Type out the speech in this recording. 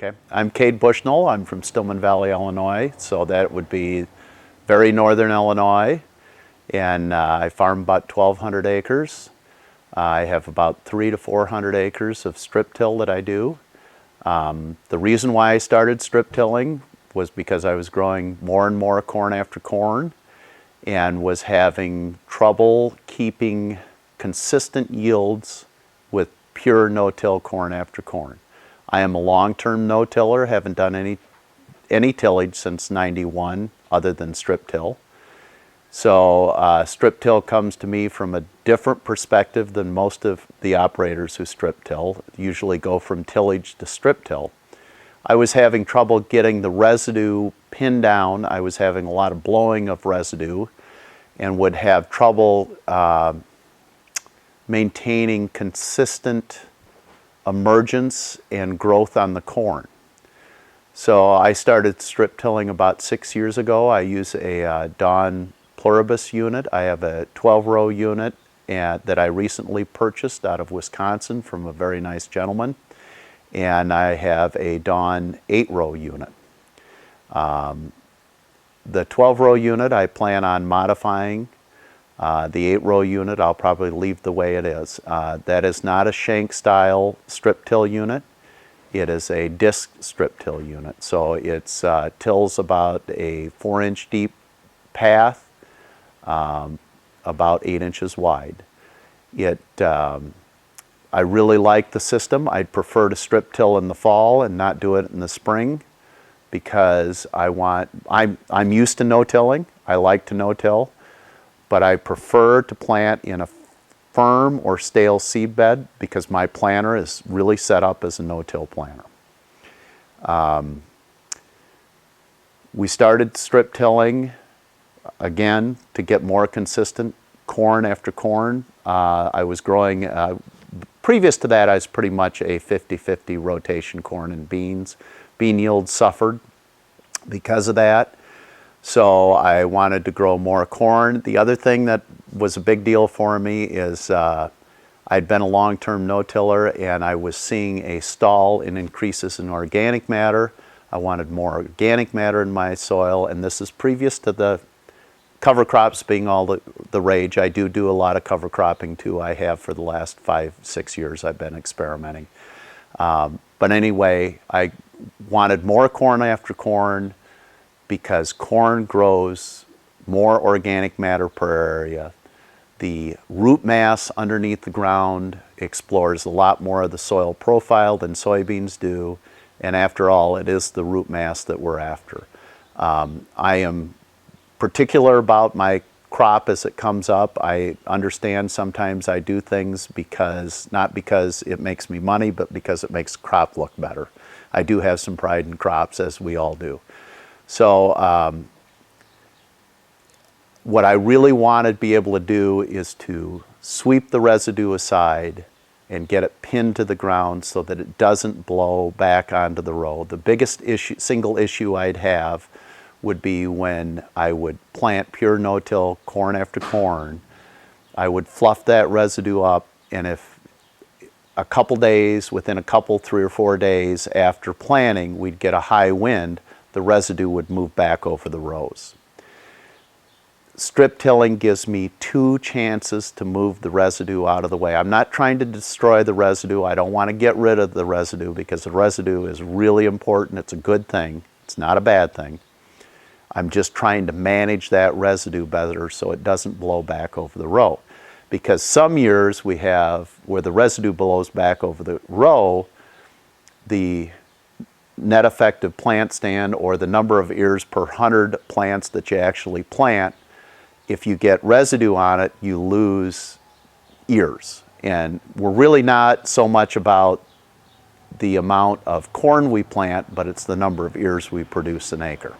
Okay, I'm Cade Bushnell. I'm from Stillman Valley, Illinois, so that would be very northern Illinois, and I farm about 1,200 acres. I have about 300 to 400 acres of strip till that I do. The reason why I started strip tilling was because I was growing more and more corn after corn and was having trouble keeping consistent yields with pure no-till corn after corn. I am a long-term no-tiller, haven't done any tillage since '91 other than strip till. So strip till comes to me from a different perspective than most of the operators who strip till, usually go from tillage to strip till. I was having trouble getting the residue pinned down. I was having a lot of blowing of residue and would have trouble maintaining consistent emergence and growth on the corn. So I started strip tilling about 6 years ago. I use a Dawn pluribus unit. I have a 12-row unit that I recently purchased out of Wisconsin from a very nice gentleman. And I have a Dawn 8-row unit. The 12-row unit I plan on modifying. The 8-row unit I'll probably leave the way it is. That is not a shank style strip till unit. It is a disc strip till unit. So it's tills about a 4-inch deep path, about 8 inches wide. I really like the system. I'd prefer to strip till in the fall and not do it in the spring because I'm used to no-tilling. I like to no-till, but I prefer to plant in a firm or stale seed bed because my planter is really set up as a no-till planter. We started strip tilling again to get more consistent corn after corn. I was growing, previous to that I was pretty much a 50-50 rotation corn and beans. Bean yield suffered because of that. So I wanted to grow more corn. The other thing that was a big deal for me is I'd been a long-term no-tiller and I was seeing a stall in increases in organic matter. I wanted more organic matter in my soil, and this is previous to the cover crops being all the rage. I do a lot of cover cropping too. I have for the last 5-6 years I've been experimenting. But anyway, I wanted more corn after corn because corn grows more organic matter per area. The root mass underneath the ground explores a lot more of the soil profile than soybeans do, and after all, it is the root mass that we're after. I am particular about my crop as it comes up. I understand sometimes I do things not because it makes me money, but because it makes the crop look better. I do have some pride in crops, as we all do. So what I really want to be able to do is to sweep the residue aside and get it pinned to the ground so that it doesn't blow back onto the row. The biggest single issue I'd have would be when I would plant pure no-till corn after corn. I would fluff that residue up, and if a couple days, within a couple, 3 or 4 days after planting, we'd get a high wind, the residue would move back over the rows. Strip tilling gives me 2 chances to move the residue out of the way. I'm not trying to destroy the residue. I don't want to get rid of the residue because the residue is really important. It's a good thing. It's not a bad thing. I'm just trying to manage that residue better so it doesn't blow back over the row. Because some years we have where the residue blows back over the row, the net effective plant stand or the number of ears per 100 plants that you actually plant, if you get residue on it, you lose ears. And we're really not so much about the amount of corn we plant, but it's the number of ears we produce an acre.